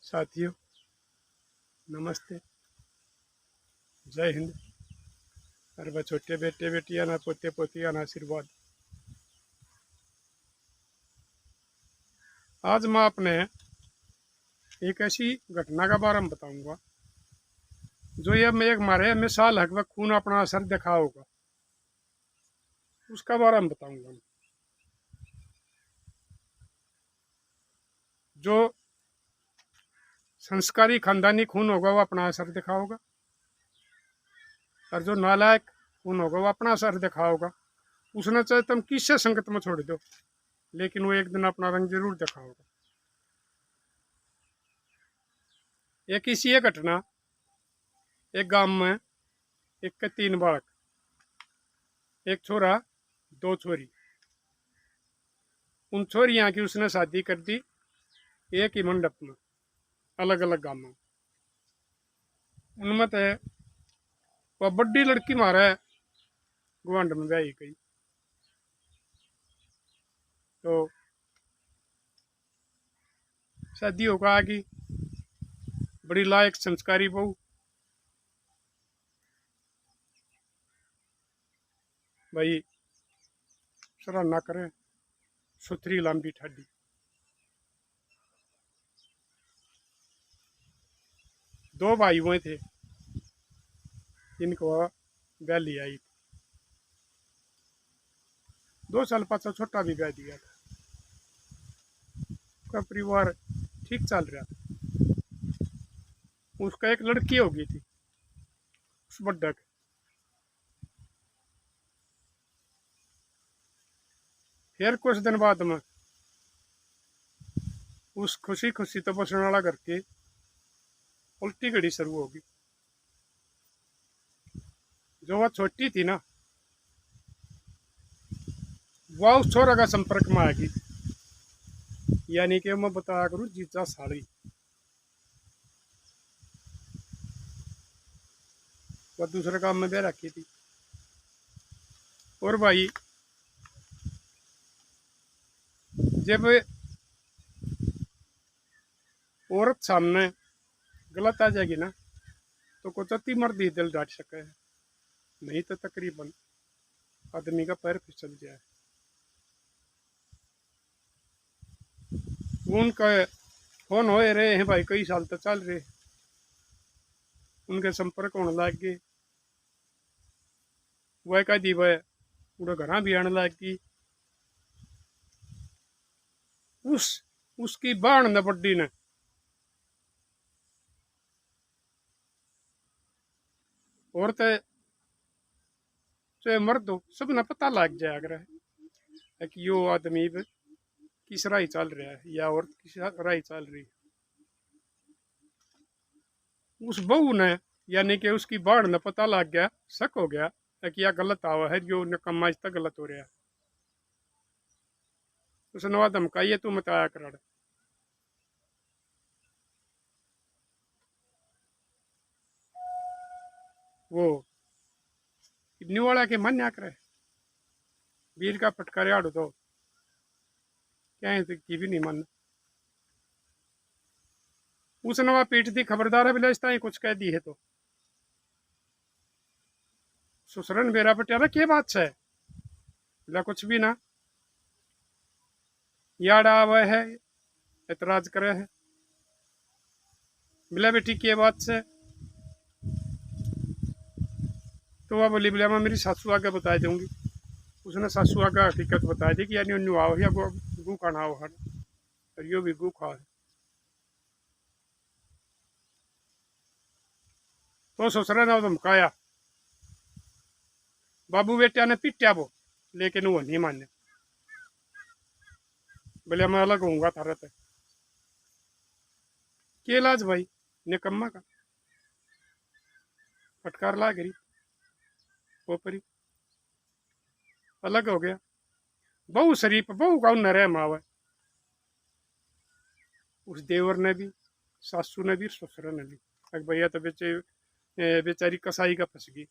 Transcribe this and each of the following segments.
साथियों, नमस्ते, जय हिंद। अरे वह छोटे बेटे बेटियां ना, पोते पोतियां ना, आशीर्वाद। आज मैं अपने एक ऐसी घटना का बारे में बताऊंगा जो ये में एक हमारे मिसाल हक वक्त खून अपना असर दिखा होगा, उसका बारे में बताऊंगा। जो संस्कारी खानदानी खून होगा वो अपना असर दिखा होगा, और जो नालायक खून होगा वो अपना असर दिखा होगा। उसने चाहे तुम किससे संगत में छोड़ दो, लेकिन वो एक दिन अपना रंग जरूर दिखा होगा। एक इसी ये घटना, एक गांव में एक के 3 बालक, एक छोरा, 2 छोरी। उन छोरियां की उसने शादी कर दी एक ही मंडप में, अलग अलग गांव में। उनमें तो वह बड़ी लड़की मारे गुआंड में ब्याही गई। तो शादी होगा आगी, बड़ी लायक संस्कारी बहू। भाई सराहना करे, सुथरी लंबी ठाडी। दो भाई हुए थे, जिनको ब्याह आई। 2 साल पाछा छोटा भी ब्याह दिया था। उसका परिवार ठीक चल रहा था। उसका एक लड़की हो गई थी उस बड्डा के। फिर कुछ दिन बाद में उस खुशी खुशी तो बसने वाला करके उल्टी घड़ी शुरू होगी। जो वह छोटी थी ना, वह उस छोरा का संपर्क में आएगी। यानी कि मैं बताया करूँ, जीजा साड़ी। वह दूसरे काम में दे रखी थी। और भाई जब औरत सामने गलत आ जाएगी ना, तो कुछ अति मर्द ही दिल डांट सके है, नहीं तो तकरीबन आदमी का पैर फिसल जाए। उनका फोन हो रहे हैं भाई, कई साल तक चल रहे, उनके संपर्क होने लग गए। वह कह दी वह पूरे घर भी आने लग गई। उसकी बाण ने बड्डी ने औरतें चाहे मर्द हो, सब ने पता लग जाया अगर है कि यो आदमी किस राह चल रहा है या औरत किस राह चल रही है। उस बहू ने, यानी कि उसकी बाण ने पता लग गया, शक हो गया कि यह गलत आवा है, जो निकम्मा इस तक गलत हो रहा है। उसने वह धमकाइए तू मत आया कर। वो निवाड़ा के मन ना करे, वीर का फटकारे आड़ो तो क्या है की भी नहीं मन। उसने वह पीट दी, खबरदार है बिलासता ही कुछ कह दी है तो सुसरन बेरा पटियाला के बात से बिला कुछ भी ना। याद आवे है, एतराज करे है, बिला बेटी के बात से। तो वह बोली बिला मैं मेरी सासू आगे बता दूंगी। उसने सासू आगे हकीकत बता दी कि यानी उन्नू आओ या गु खाना आओ हर, और यो भी गु खा है। तो ससुर ने धमकाया, बाबू बेटिया ने पीटा वो, लेकिन वो नहीं माने। बोले मैं अलग होऊंगा थारे से। के इलाज भाई, निकम्मा का फटकार ला गरी पोपरी, अलग हो गया। बहु शरीफ बहु का नरे मावे, उस देवर ने भी, सासू ने भी, ससुर ने भी। भैया तो बेचारी कसाई का फंस गई,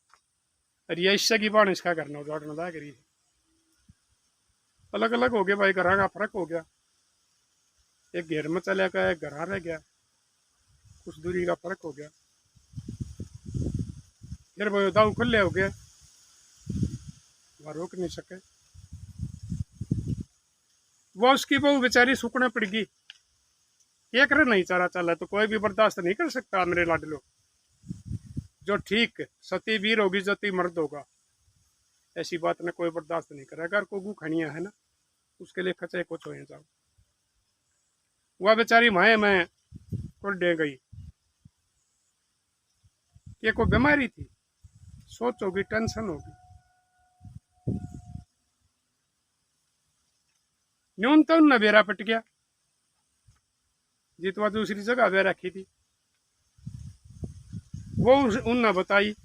और ये इससे की बाण इसका करना उजाड़ना ला करी। अलग अलग हो गए भाई, घर का फर्क हो गया। एक घेर में चला गया, एक घर रह गया। कुछ दूरी का फर्क हो गया, फिर वो दाऊ खुले हो गए, वह रोक नहीं सके। वो उसकी बहू बेचारी सुकने पड़ गई, क्या करे, नहीं चारा चला तो कोई भी बर्दाश्त नहीं कर सकता मेरे लाडलो। जो ठीक सती वीर होगी, जती मर्द होगा, ऐसी बात ने कोई बर्दाश्त नहीं करेगा। अगर को खनिया है ना, उसके लिए खचे कुछ हो जाओ। वह बेचारी माए में कुल डे गई, कि कोई बीमारी थी, सोच होगी, टेंशन होगी, न्यूनतम न बेरा पट गया, जितवा दूसरी जगह वे रखी थी वो उनने बताई।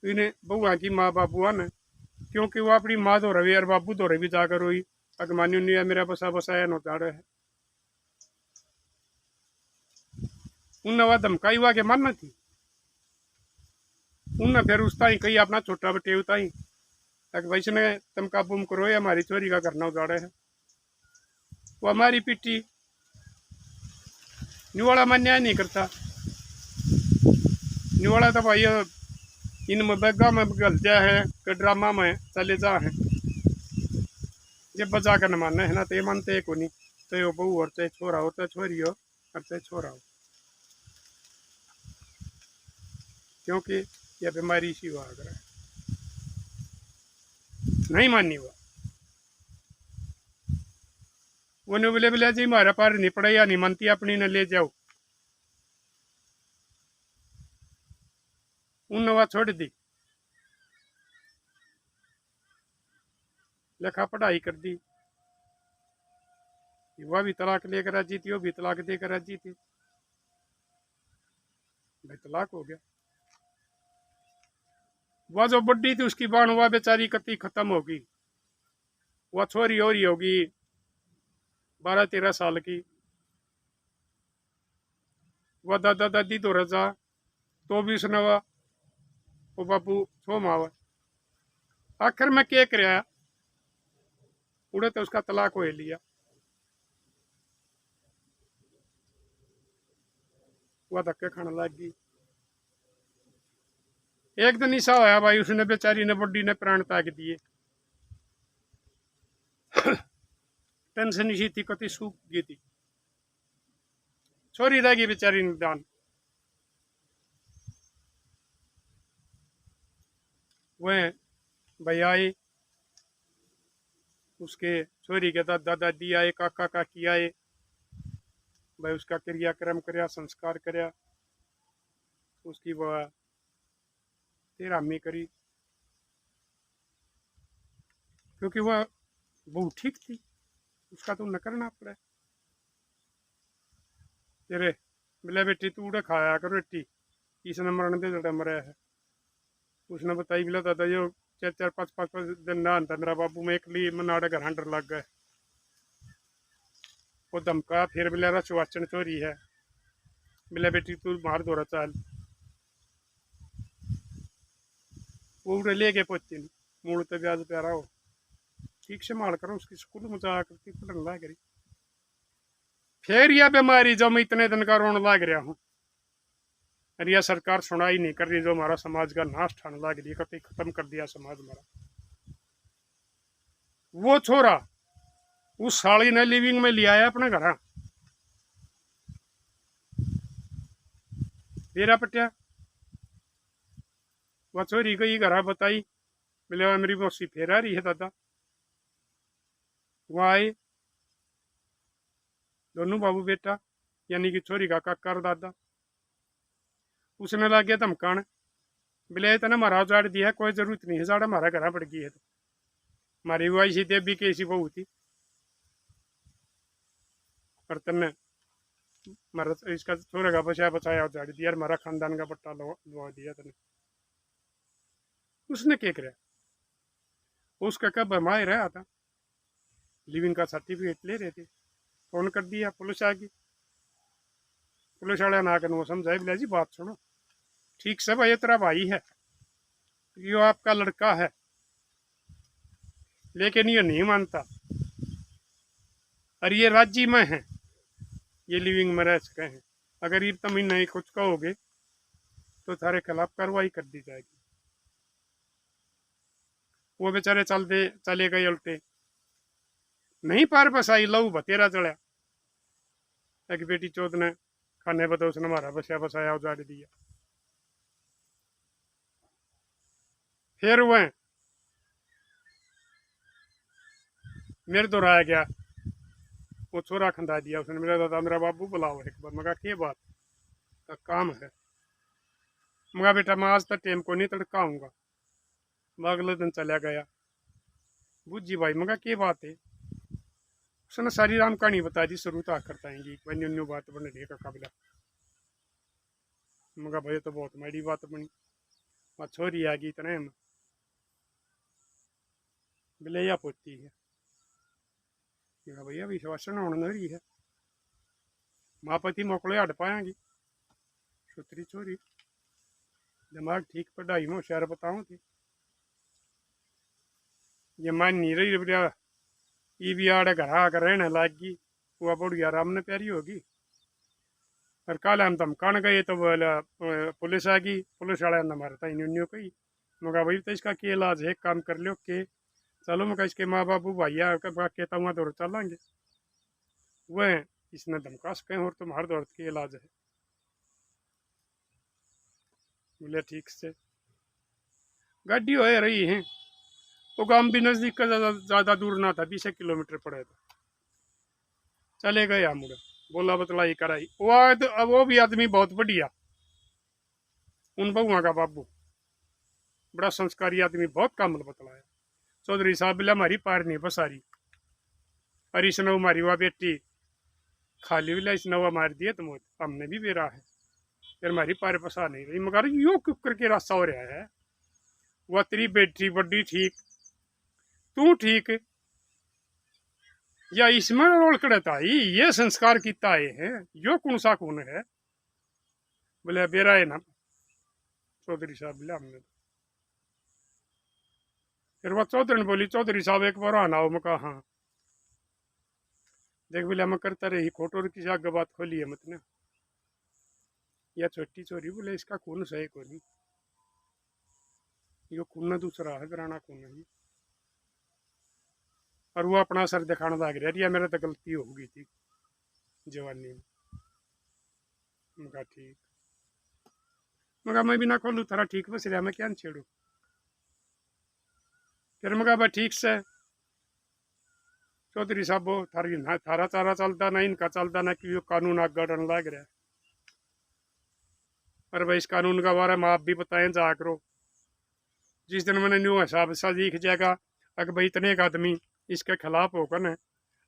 इन्हें बहुआ की माँ बाबुआ ने, क्योंकि वो अपनी माँ तो रवि और बाबू तो रवि जाकर रोई, अगमानी नहीं मेरा बसा बसाया नो जा रहे है। उनने वह धमकाई हुआ के मन थी, उनने फिर उस ताई कही अपना छोटा बटे उताई तक वैसे ने तुम काबू करो, ये हमारी चोरी का करना उजाड़े है। वो हमारी पिट्टी निवाड़ा में न्याय नहीं करता, निवाड़ा तो भाई इन बेगा में गल जाए है कि ड्रामा में चले जा है, जब बजा कर न मानना है ना, तो ये मानते को नहीं, चाहे वो बहू और चाहे छोरा हो, चाहे छोरी हो और चाहे छोरा हो, क्योंकि यह बीमारी सी हुआ अगर नहीं माननी हुआ। वो ने बोले बोले जी मारा पार नहीं पड़ा या नहीं मानती, अपनी ने ले जाओ, उन वह छोड़ दी, लिखा पढ़ाई कर दी, वह भी तलाक लेकर राजी थी, वो भी तलाक देकर राजी थी, भाई तलाक हो गया। वह जो बड्डी थी उसकी बाण वह बेचारी कति खत्म होगी, वह छोरी हो रही होगी 12-13 साल की, वह दादा दादी तो रजा, तो भी उसने वह वो बाबू छो मावा, आखिर में क्या कराया, उड़े तो उसका तलाक हो लिया। वह धक्के खाने लग गई। एक दिन ऐसा होया भाई, उसने बेचारी ने बड्डी ने प्राण त्याग दिए, टेंशन इसी थी, कति सूख गई थी, छोरी रह गई बेचारी निदान। वह भाई आए, उसके छोरी के दादा दादी आए, काका काकी आए, भाई उसका क्रियाक्रम करया, संस्कार करया, उसकी वह तेरामी करी, क्योंकि वह बहुत ठीक थी, उसका तो न करना पड़े। तेरे बोले बेटी तू उड़े खाया कर बेटी, इसने मरण दे जड़ा मरा है। उसने बताई बोला दादा यो 4-4, 5-5 दिन ना आता मेरा बाबू में एक ली मनाड़े घर हंडर लग गए, वो धमका, फिर बोले रहा सुवाचन चोरी है, बोले बेटी तू मार दो चाल, वो उड़े ले गए पोती मूल तो ब्याज प्यारा हो, ठीक से मार करो, उसकी स्कूल में जा करती पढ़ने लग रही। फिर यह बीमारी जो मैं इतने दिन का रोने लग रहा हूँ, और यह सरकार सुनाई नहीं कर रही, जो हमारा समाज का नाश ठाने लग रही, कभी खत्म कर दिया समाज हमारा। वो छोरा उस साली ने लिविंग में लिया है अपने घर, बेरा पटिया, वह छोरी गई घर बताई, बोले मेरी मौसी फिर आ रही है दादा। वह आए दोनों बाबू बेटा, यानी कि छोरी का काका और दादा, उसने लग गया धमकान, बोले इतना हमारा उजाड़ दिया, कोई जरूरत नहीं है जाड़ा, हमारा घर पड़ गई है, तो हमारी वो ऐसी देवी की ऐसी बहू थी, पर तने हमारा इसका छोरे का बचाया बचाया उजाड़ दिया, हमारा खानदान का पट्टा लगा दिया तने। उसने क्या कराया, उसका कब हमारे रहा था, लिविंग का सर्टिफिकेट ले रहे थे, फोन कर दिया, पुलिस आ गई, पुलिस वाले ना कर वो समझाए, बोला जी बात सुनो, ठीक से भाई तेरा भाई है, ये आपका लड़का है, लेकिन ये नहीं मानता, और ये राज्य में है, ये लिविंग में रह सके हैं। अगर ये तुम नहीं कुछ कहोगे तो थारे खिलाफ कार्रवाई कर दी जाएगी। वो बेचारे चले गए उल्टे, नहीं पार बस आई लहू बतेरा चढ़ा। एक बेटी चौथ ने खाने बता उसने हमारा बसाया उजाड़ दिया। फिर वह मेरे तो रह गया, वो छोरा खंदा दिया उसने। मेरा दादा मेरा बाबू बुलाओ एक बार। मगा के बात का काम है। मगा बेटा मैं आज तक टेम को नहीं तड़काऊंगा। अगले दिन चला गया। बुझी भाई मगा के बात है। उसने सारी राम कहानी बता दी शुरू तो आकर ताएंगी न्यू बात बन रही का काबिला। मगा भाई तो बहुत माड़ी बात बनी। वह छोरी आ गई इतने में बिलैया पोती है। मगा भैया विश्वासन होने रही है। माँ पति मोकले हट पाएंगी। सुथरी छोरी दिमाग ठीक पढ़ाई में होशियार बताऊँ थी। ये मान नहीं रही बढ़िया ये भी आड़े घर आकर रहने लाग गई। वह बढ़िया आराम ने प्यारी होगी। और कल हम धमकान गए तो बोला पुलिस आ गई। पुलिस वाले ने मारता इन कही। मगा भाई तो इसका के इलाज है काम कर लो के चलो। मगा इसके माँ बाबू भैया कहता हुआ दौड़ चलेंगे। वह इसने धमका सके और तुम्हारे दौड़ के इलाज है। बोले ठीक से गाड़ी हो रही है। वो गांव भी नजदीक का ज्यादा दूर ना था, 20 किलोमीटर पड़े था। चले गए हम उधर बोला बतलाई कराई। वो भी आदमी बहुत बढ़िया। उन बहुआ का बाबू बड़ा संस्कारी आदमी, बहुत कामल बतलाया। चौधरी साहब बोला हमारी पार नहीं बसारी। और इसने हमारी वह बेटी खाली भी इसने वह मार दिया तो हमने भी बेरा है। फिर हमारी पार बसा नहीं रही। मगर यो क्यों करके रास्ता हो रहा है। वह तेरी बेटी बड़ी ठीक तू ठीक या इसमें रोल कड़ता ये संस्कार किता है यो कौन सा खून है। बोले बेरा है ना चौधरी साहब बोले हमने। फिर वह चौधरी बोली चौधरी साहब एक बार आना हो। मैं कहा हाँ। देख बोले मैं करता रही खोटोर की आग बात खोली है मत ना। या छोटी चोरी बोले इसका खून सही को नहीं। यो खून दूसरा है पुराना खून है। और वो अपना सर दिखाने लग रहा मेरे तो गलती हो गई थी जवानी में। मगा ठीक मगा मैं भी ना खोलू थारा ठीक बस रहा मैं क्या छेड़ू। फिर मगा भाई ठीक से चौधरी साहब थारी ना थारा चारा चलता ना इनका चलता ना कि कानून आग गढ़न लग रहा है। और भाई इस कानून का बारे में आप भी बताएं जा करो। जिस दिन मैंने न्यू हिसाब सा दिख जाएगा अगर भाई इतने एक आदमी इसके खिलाफ होकर न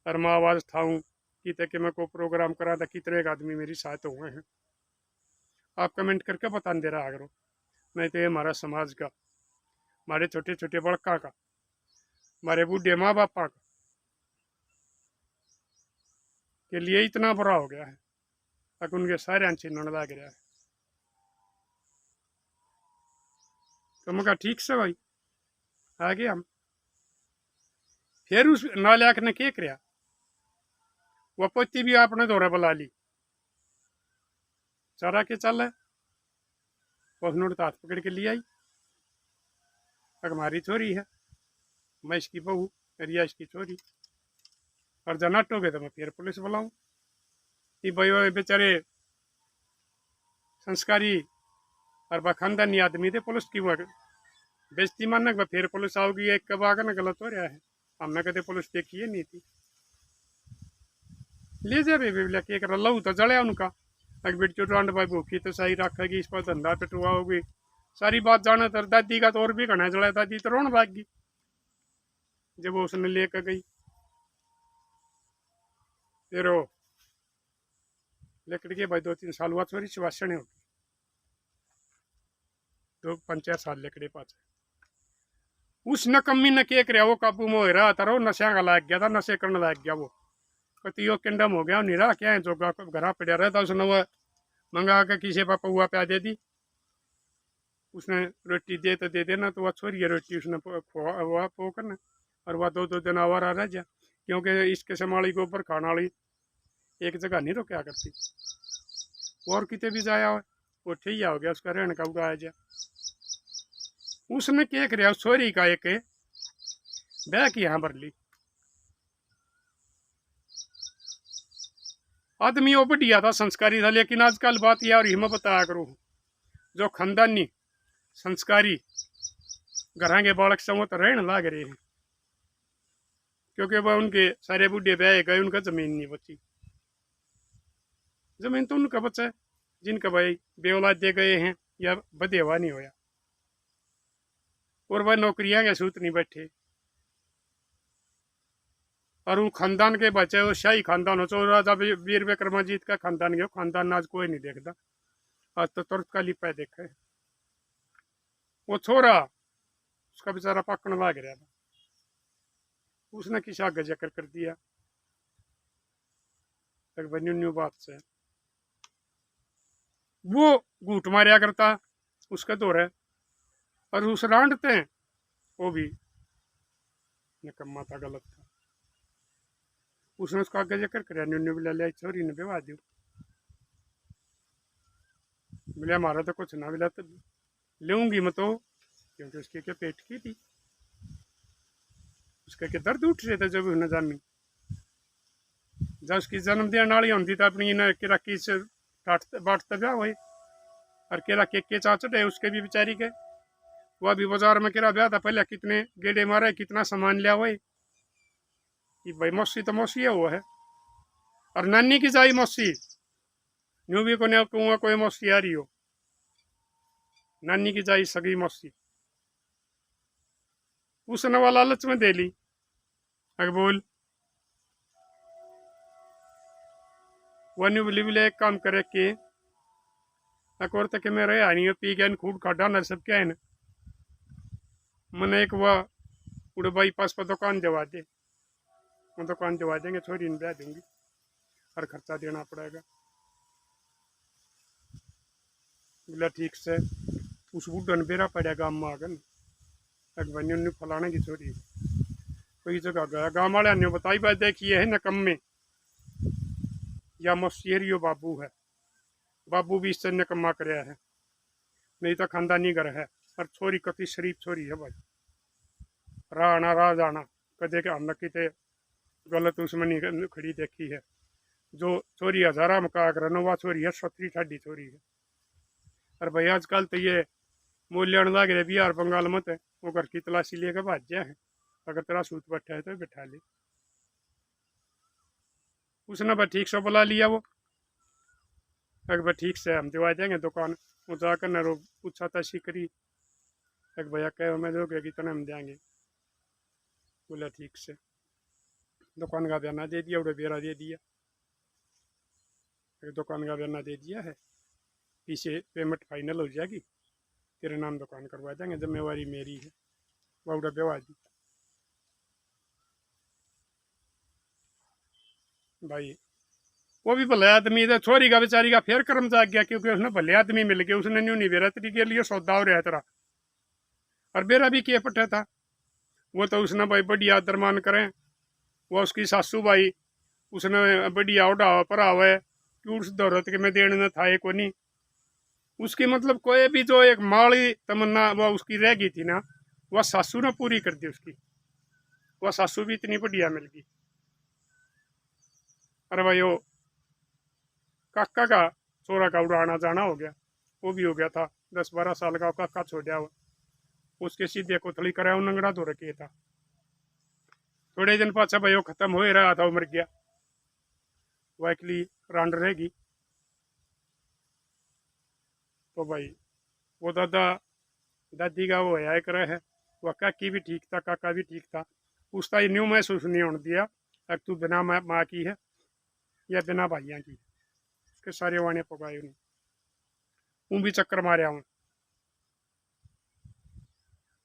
और मैं आवाज़ उठाऊँ कि तक मैं को प्रोग्राम करा था कितने एक आदमी मेरी सहायता हुए हैं। आप कमेंट करके बता दे रहा करो। नहीं तो ये हमारा समाज का हमारे छोटे छोटे बड़का का हमारे बूढ़े माँ बापा का के लिए इतना बुरा हो गया है। अगर उनके सारे छीनने लग रहा है। तो मैं कहा ठीक से भाई आगे हम। फिर उस नालायक ने क्या किया वह पति भी आपने दौरा बुला ली चारा के चल है। उसने हाथ पकड़ के ले आई। हमारी छोरी है मैं इसकी बहू रिया इसकी छोरी। और जना टोगे तो मैं फिर पुलिस बुलाऊं कि भाई बेचारे संस्कारी और बखानदानी आदमी थे। पुलिस की वो बेजती मानना फिर पुलिस आओगी एक कब आकर ना गलत हो रहा है। हमने कहते पुलिस देखी नहीं थी ले जा बेबी कर लहू तो जड़े उनका। एक बेट चुटांड भाई भूखी तो सही रखेगी इस पर धंधा पिटुआ होगी सारी बात जाने तर दादी का तो और भी घना जड़ा। दादी तो रोन भाग गई जब वो उसने लेकर गई। फिर वो लेकर के भाई 2-3 साल हुआ छोरी सुवासने होगी तो 5-4 साल लेकड़े पास उस नकम्मी ने क्या कर वो काबू में हो रहा था। वो नशा का लाग गया था नशे करने लाग गया। वो कति वो किंडम हो गया नहीं रहा क्या है जो घर पड़ा रहता उसने वो मंगा के किसी पापा हुआ प्या दे दी। उसने रोटी दे तो दे देना तो वह छोड़िए रोटी उसने वह पोकर ना और वह 2-2 दिन आवारा रह जा क्योंकि इसके समाली के ऊपर खाने वाली एक जगह नहीं रुका करती। और कितने भी जाया हो वो ठीक हो गया, उसका रहने का उगाया जा। उसने क्या कर छोरी का एक ब्याह की यहाँ भर ली। आदमी वो बढ़िया था, संस्कारी था, लेकिन आजकल बात यह और हिम्मत बताया करूँ, जो खानदानी संस्कारी घर के बालक से वो तो रहने लाग रहे हैं, क्योंकि वह उनके सारे बूढ़े ब्याह गए, उनका जमीन नहीं बची। जमीन तो उनका बचा है जिनका भाई बेऔलाद दे गए हैं या बधेवा नहीं होया, और वह नौकरियां के सूत नहीं बैठे। और वो खानदान के बच्चे, वो शाही खानदान हो, चो राजा वीर विक्रमाजीत का खानदान के खानदान आज कोई नहीं देखता। आज तो तुरंत का लिपा देखा है। वो छोरा उसका बेचारा पकड़ लाग रहा था, उसने किस आगे जिक्र कर दिया तक न्यू बात से वो घूट मारिया करता उसका दौर है। और उस रांडते हैं वो भी निकम्मा था, गलत था। उसने उसका आगे जिक्र कराया, न्यू भी ले लिया, छोरी ने विवाह दी, बोले हमारा तो कुछ ना मिला तो लूंगी मैं तो, क्योंकि उसके क्या पेट की थी, उसका क्या दर्द उठ रहे थे जब उन्हें जामी। जब उसकी जन्म देने वाली होती तो अपनी किरा की से बांटते ब्याह वही, और केरा के चाचटे उसके भी बेचारी के, वह भी बाजार में किरा ब्याह था, पहले कितने गेड़े मारे, कितना सामान लिया वही कि भाई मौसी तो मौसी है वो है। और नानी की जाई मौसी यूं भी कोई मौसी आ रही हो, नानी की जाई सगी मौसी, उसने वाला लालच में दे ली। अगर बोल वन बोली बोले एक काम करे कि और तक मैं रहे आनी पी गया खूब काटा न सब क्या है ना, मैंने एक वह उड़े बाईपास पर दुकान जवा दे, वो दुकान जवा देंगे, छोरी ने ब्याह दूंगी, हर खर्चा देना पड़ेगा। बोला ठीक से। उस बुढ़ा ने बेरा पड़ा गाँव में आकर, अगवानी उन्हें फलाने की छोरी कोई जगह गया, गाँव वाले ने बताई बात देखिए है नकम में या मौसियरियो बाबू है, बाबू भी इससे निकम्मा कराया है, नहीं तो खानदानी घर है। और छोरी कति शरीफ छोरी है भाई, राणा राजाना कदे के हमने किते गलत उसमें नहीं खड़ी देखी है। जो छोरी हजारा मका कर वह छोरी है सतरी ठाडी छोरी है। और भाई आजकल तो ये मूल्य लग रहे बिहार बंगाल मत है, वो घर की तलाशी लेकर भाज जाए है, अगर तेरा सूत बैठा है तो बैठा ले। उसने भाई ठीक से बुला लिया वो, अगर भाई ठीक से हम दिवा देंगे दुकान, वो जाकर न रो पूछा था शिकरी, एक भैया कहे मैं दोगे कितने हम देंगे, बोला ठीक से। दुकान का बयाना दे दिया, उड़े बेरा दे दिया, दुकान का बयाना दे दिया है, पीछे पेमेंट फाइनल हो जाएगी, तेरे नाम दुकान करवा देंगे, जिम्मेवारी मेरी है। वह उड़ा बेवा दी भाई। वो भी भले आदमी था, छोरी का बेचारी का फिर कर्म जाग गया, क्योंकि उसने भले आदमी मिल गया, उसने न्यू नहीं बेरा तरीके लिए सौदा हो रहा है तेरा, और बेरा भी किए पट्टा था। वो तो उसने भाई बढ़िया आदर मान करें, वो उसकी सासू भाई उसने बढ़िया उड़ा पर आवे कि उस दौरत के में देने था एक नहीं उसकी, मतलब कोई भी जो एक माड़ी तमन्ना वो उसकी रह गई थी ना, वह सासू ने पूरी कर दी उसकी, वह सासू भी इतनी बढ़िया मिल गई। अरे भाई वो काका का छोरा का उड़ाना जाना हो गया, वो भी हो गया था 10-12 साल का काका छोड़ा हुआ, उसके सीधे कोथली कराया नंगड़ा तो रखे था। थोड़े दिन पाछा भाई वो खत्म हो ही रहा था, वो मर गया, वो अकेली रांड रहेगी। तो भाई वो दादा दादी का वो है करे है, वह काकी भी ठीक था, काका भी ठीक था, उसका न्यू महसूस नहीं होने दिया अब तू बिना माँ की है या बिना भाइयों की, उसके सारे वाने पकाए उन्हें, भी चक्कर मारे हूँ।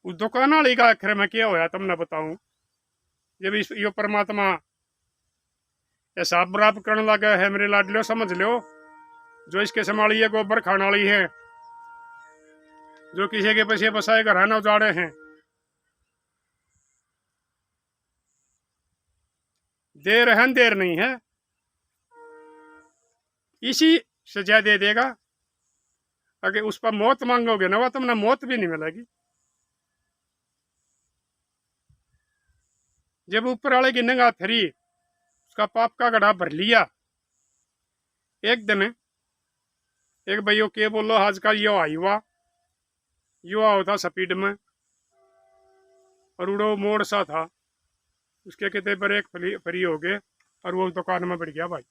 उस दुकान वाली का आखिर में क्या होया तुमने बताऊं, जब यो परमात्मा हिसाब बराबर करने लगा है मेरे लाडलियो, समझ लो जो इसके संभाली है गोबर खाने वाली है, जो किसी के पैसे बसाए घर ना उजाड़े हैं, देर है देर नहीं है, इसी सजा दे देगा। अगर उस पर मौत मांगोगे ना, वह तुमने मौत भी नहीं मिलेगी। जब ऊपर वाले की निगाह थरी, उसका पाप का गड्ढा भर लिया। एक दिन एक भाइयों के बोलो आजकल यो आई हुआ युवा होता स्पीड में, और उड़ो मोड़ सा था, उसके कितने ब्रेक फ्री हो गए और वो दुकान में बढ़ गया भाई,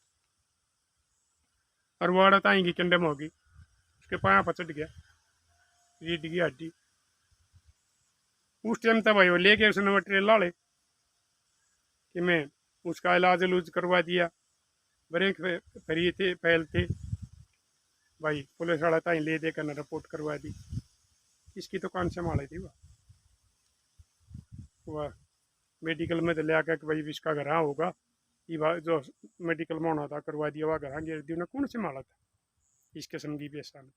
और वो अड़ता ही की कंडम होगी, उसके पाया पर चढ़ गया, रीड गई हड्डी। उस टाइम तक भाई वो लेके उसने मटेरियल लाले कि मैं उसका इलाज उलूज करवा दिया, ब्रेक फ्री थे फैल थे भाई, पुलिस वाला ताई ले दे कर रिपोर्ट करवा दी। इसकी दुकान संभाली थी वह मेडिकल में तो ले आकर कि भाई इसका घर होगा, ये जो मेडिकल में होना था करवा दिया, वह घर गिर दी, उन्हें कौन संभाला था इस किस्म की पेशा में।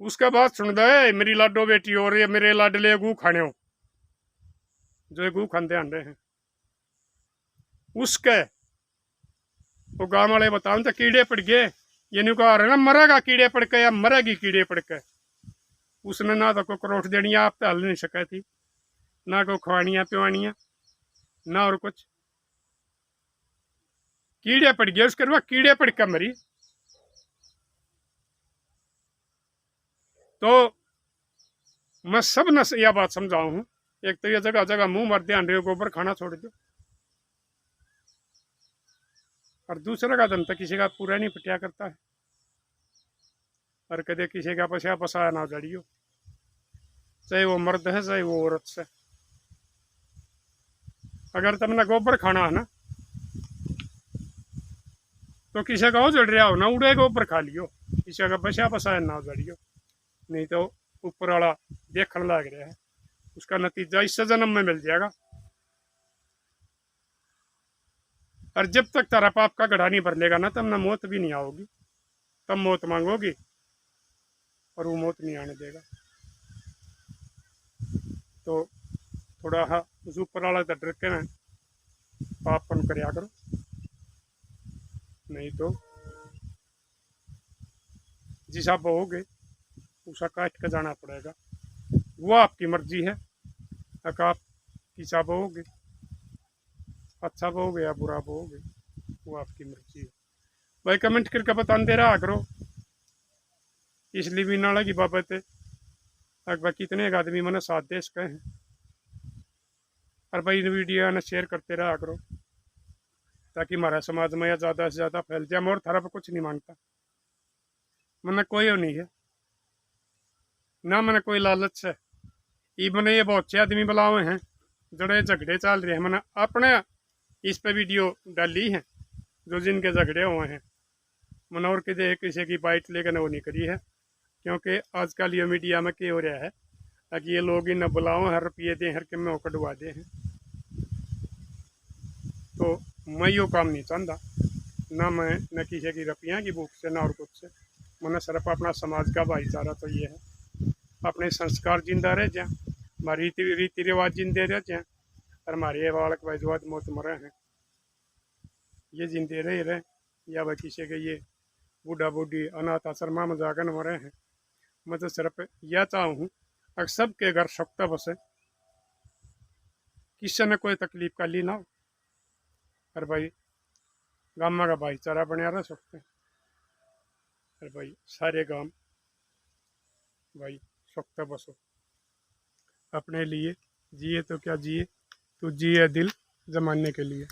उसके बाद सुन दे मेरी लाडो बेटी हो रही है, मेरे लाडले गू खाने हो, जो गू खाते अंडे हैं उसके वो गांव वाले बताओ तो कीड़े पड़ गए, ये नहीं कहा ना मरेगा कीड़े पड़ के या मरेगी कीड़े पड़ के। उसने ना तो कोई करोट देनी, आप तो हल नहीं सका थी, ना कोई खवानिया पिवानिया ना और कुछ, कीड़े पड़ गए उसके बाद कीड़े पड़ के मरी। तो मैं सब न यह बात समझाऊ हूँ, एक तो यह जगह जगह मुंह मार ध्यान रहे, गोबर खाना छोड़ दो, और दूसरे का धन तो किसी का पूरा नहीं पटिया करता है, और कदे किसी का पसा पसाया ना जड़ियो, चाहे वो मर्द है चाहे वो औरत से। अगर तुमने गोबर खाना है ना तो किसी का जड़ रहा हो ना, उड़े गोबर खा लियो, किसी का पसा पसाया ना जड़ियो, नहीं तो ऊपर वाला देखने लग रहा है, उसका नतीजा इस जन्म में मिल जाएगा। और जब तक तारा पाप का गड्ढा नहीं भर लेगा ना, तब ना मौत भी नहीं आओगी, तब मौत मांगोगी और वो मौत नहीं आने देगा। तो थोड़ा हाँ उस ऊपर वाला तो डर के ना पाप कम करया करो, नहीं तो जिसा बोगे उसा काट के जाना पड़ेगा। वो आपकी मर्जी है, अगर आप किसा बोगे, अच्छा बोगे या बुरा बोगे, वो आपकी मर्जी है। भाई कमेंट करके बता दे रहा करो, इसलिए भी नाला की बाबत है, अगर कितने एक आदमी मैंने साथ दे सके हैं, और भाई वीडियो ना शेयर करते रहा करो, ताकि हमारा समाज में ज़्यादा से ज़्यादा फैल जाए। और थारा पर कुछ नहीं मांगता, मैंने कोई वो नहीं है ना, मैंने कोई लालच है। ये मैंने ये बहुत से आदमी बुलाए हैं जड़े झगड़े चल रहे हैं, मैंने अपने इस पे वीडियो डाली है जो जिनके झगड़े हुए हैं, मैंने और किसी की बाइट लेकर वो नहीं करी है, क्योंकि आजकल ये मीडिया में क्या हो रहा है ताकि ये लोग इन बुलाओ, हर रुपये दें, हर किमें कटवा दे हैं। तो मैं यो काम नहीं चाहता, ना मैं न किसी की रुपया की भूख से ना और कुछ से, मैंने सिर्फ अपना समाज का भाईचारा तो ये है, अपने संस्कार जिंदा रह जाए, हमारी रीति रिवाज जिंदे रह जाए, और हमारे बालक वैजवाद मौत मरे हैं ये जिंदे रहे, या वह किसी के ये बूढ़ा बूढ़ी अनाथ आश्रमा में जाकर मरे हैं। मैं तो सिर्फ यह चाहूँ अगर सबके घर सकता बसे, किसी ने कोई तकलीफ का ली ना हो, और भाई गाँव का भाईचारा बना रह सकते हैं, और भाई सारे गांव भाई सकता बसो, अपने लिए जिए तो क्या जिए, तो जिए दिल जमाने के लिए।